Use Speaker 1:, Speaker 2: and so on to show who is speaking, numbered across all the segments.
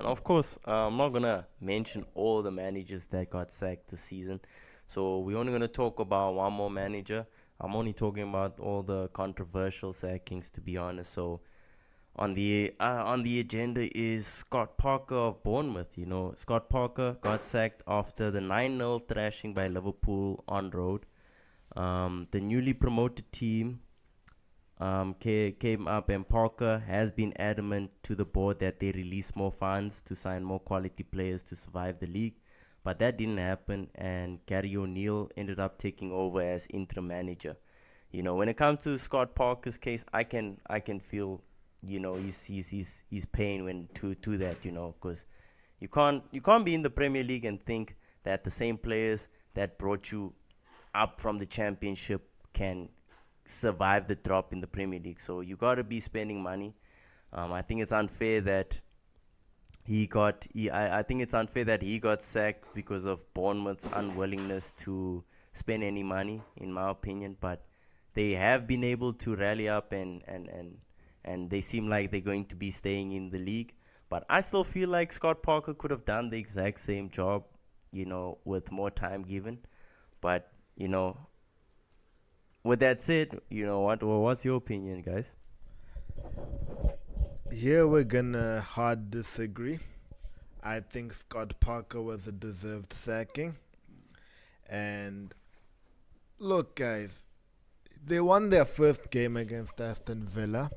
Speaker 1: of course, I'm not gonna mention all the managers that got sacked this season. So we're only gonna talk about one more manager. I'm only talking about all the controversial sackings, to be honest. So on the agenda is Scott Parker of Bournemouth. You know, Scott Parker got sacked after the 9-0 thrashing by Liverpool on road. The newly promoted team came up, and Parker has been adamant to the board that they release more funds to sign more quality players to survive the league. But that didn't happen, and Gary O'Neill ended up taking over as interim manager. You know, when it comes to Scott Parker's case, I can feel, his pain when to that, because you can't be in the Premier League and think that the same players that brought you up from the Championship can survive the drop in the Premier League. So you got to be spending money. I think it's unfair that I think it's unfair that he got sacked because of Bournemouth's unwillingness to spend any money, in my opinion. But they have been able to rally up, and they seem like they're going to be staying in the league. But I still feel like Scott Parker could have done the exact same job, with more time given. But with that said, what's your opinion, guys?
Speaker 2: Here we're gonna hard disagree. I think Scott Parker was a deserved sacking. And look, guys, they won their first game against Aston Villa,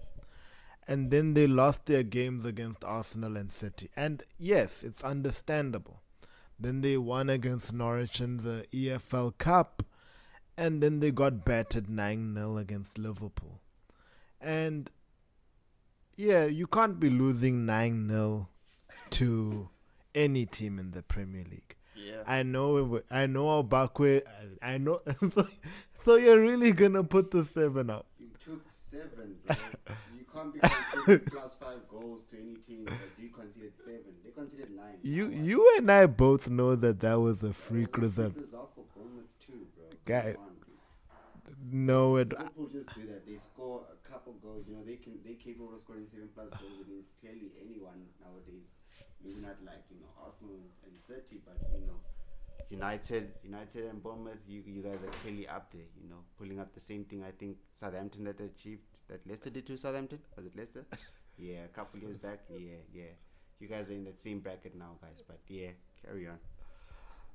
Speaker 2: and then they lost their games against Arsenal and City. And yes, it's understandable. Then they won against Norwich in the EFL Cup, and then they got battered 9-0 against Liverpool. And yeah, you can't be losing 9-0 to any team in the Premier League.
Speaker 1: Yeah.
Speaker 2: I know Bakwe, I know. So you're really gonna put the 7 up?
Speaker 3: You took 7, bro. You can't be conceding plus 5 goals to any team, but you conceded 7. They conceded 9.
Speaker 2: You and I both know that was a freak result.
Speaker 3: Result for Bournemouth too, bro.
Speaker 2: Guy,
Speaker 3: Come on, dude.
Speaker 2: no,
Speaker 3: Liverpool just do that. They score a couple goals. They're capable of scoring 7 plus goals against clearly anyone nowadays. Maybe not like Arsenal and City, but United and Bournemouth. You guys are clearly up there. Pulling up the same thing. I think Southampton that achieved that Leicester did to Southampton. Was it Leicester? Yeah, a couple years back. Yeah. You guys are in that same bracket now, guys. But yeah, carry on.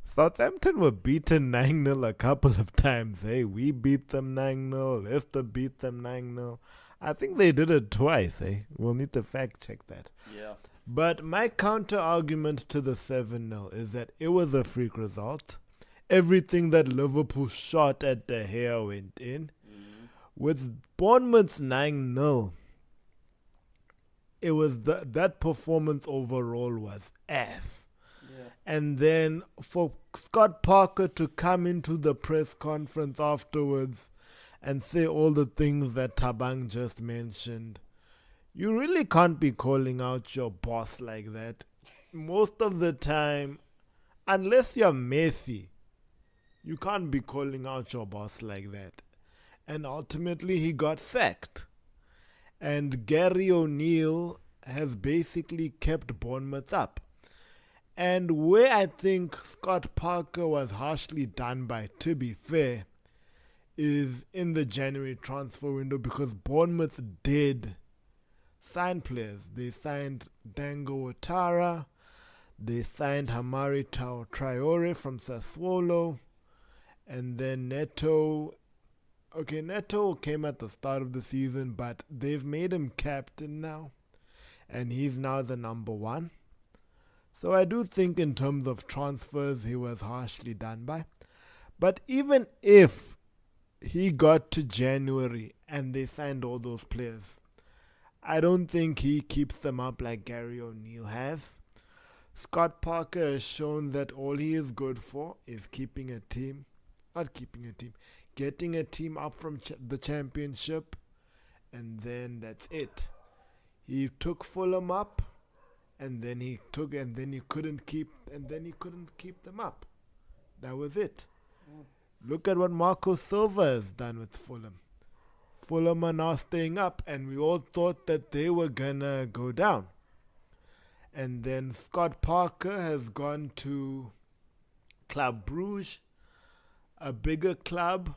Speaker 2: Southampton were beaten 9-0 a couple of times. Hey, we beat them 9-0. Leicester beat them 9-0. I think they did it twice. We'll need to fact check that.
Speaker 1: Yeah.
Speaker 2: But my counter argument to the 7-0 is that it was a freak result. Everything that Liverpool shot at the hair went in. With Bournemouth's 9-0, it was that performance overall was ass.
Speaker 1: Yeah.
Speaker 2: And then for Scott Parker to come into the press conference afterwards and say all the things that Tabang just mentioned, you really can't be calling out your boss like that. Most of the time, unless you're Messi, you can't be calling out your boss like that. And ultimately, he got sacked. And Gary O'Neill has basically kept Bournemouth up. And where I think Scott Parker was harshly done by, to be fair, is in the January transfer window, because Bournemouth did sign players. They signed Dango Ouattara, they signed Hamari Traore from Sassuolo, and then Neto. Okay, Neto came at the start of the season, but they've made him captain now, and he's now the number 1. So I do think in terms of transfers, he was harshly done by. But even if he got to January and they signed all those players, I don't think he keeps them up like Gary O'Neill has. Scott Parker has shown that all he is good for is getting a team up from the Championship, and then that's it. He took Fulham up, and then he couldn't keep them up. That was it. Look at what Marco Silva has done with Fulham. Fulham are now staying up, and we all thought that they were gonna go down. And then Scott Parker has gone to Club Brugge, a bigger club,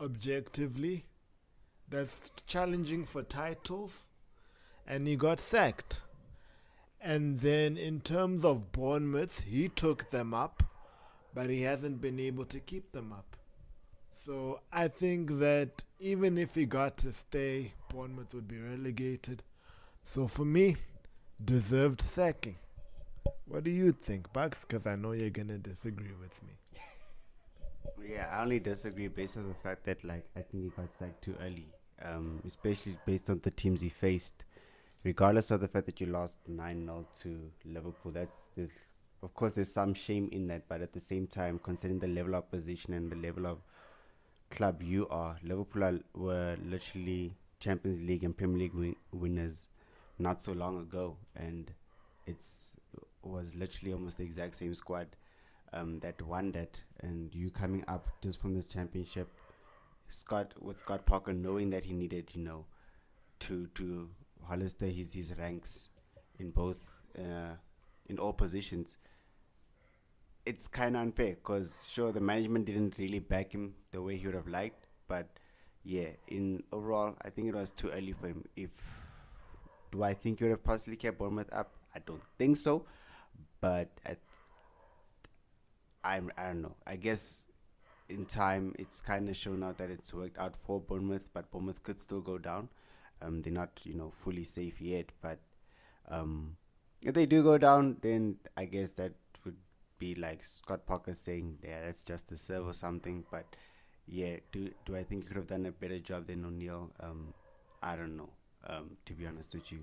Speaker 2: objectively, that's challenging for titles, and he got sacked. And then in terms of Bournemouth, he took them up, but he hasn't been able to keep them up. So I think that even if he got to stay, Bournemouth would be relegated. So for me, deserved sacking. What do you think, Bucks? Because I know you're going to disagree with me.
Speaker 3: Yeah, I only disagree based on the fact that, like, I think he got sacked too early, especially based on the teams he faced. Regardless of the fact that you lost 9-0 to Liverpool, of course there's some shame in that, but at the same time, considering the level of opposition and the level of club you are, Liverpool were literally Champions League and Premier League winners not so long ago, and was literally almost the exact same squad that won that, and you coming up just from the championship, Scott Parker knowing that he needed, to holster his ranks in both in all positions. It's kind of unfair because sure, the management didn't really back him the way he would have liked, but yeah, in overall, I think it was too early for him. Do I think he would have possibly kept Bournemouth up? I don't think so, but I don't know. I guess in time, it's kind of shown out that it's worked out for Bournemouth, but Bournemouth could still go down. They're not, fully safe yet, but if they do go down, then I guess that would be like Scott Parker saying, yeah, that's just a serve or something. But yeah, do I think he could have done a better job than O'Neill? I don't know, to be honest with you,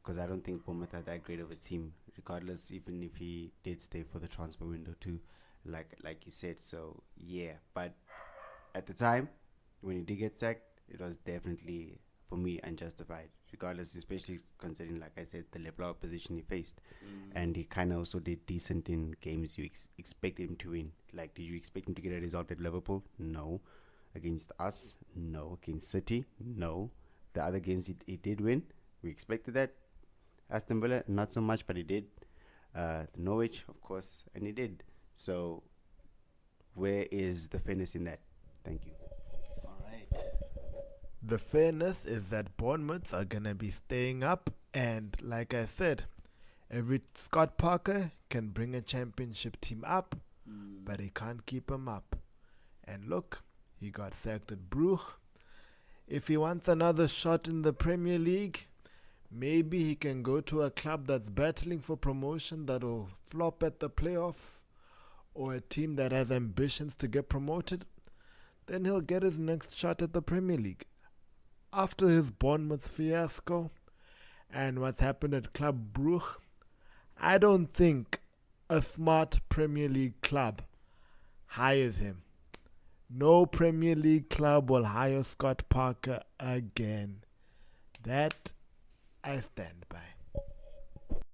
Speaker 3: because I don't think Bournemouth are that great of a team, regardless, even if he did stay for the transfer window too, like you said. So yeah, but at the time when he did get sacked, it was definitely, for me, unjustified, regardless, especially considering, like I said, the level of opposition he faced. And he kind of also did decent in games you expected him to win. Like, did you expect him to get a result at Liverpool? No. Against us? No. Against City? No. The other games he did win, we expected that. Aston Villa, not so much, but he did. Norwich, of course, and he did. So, where is the fairness in that? Thank you.
Speaker 2: The fairness is that Bournemouth are going to be staying up, and like I said, every Scott Parker can bring a championship team up, but he can't keep them up. And look, he got sacked at Brugge. If he wants another shot in the Premier League, maybe he can go to a club that's battling for promotion that'll flop at the playoffs, or a team that has ambitions to get promoted. Then he'll get his next shot at the Premier League. After his Bournemouth fiasco and what happened at Club Brugge, I don't think a smart Premier League club hires him. No Premier League club will hire Scott Parker again. That I stand by.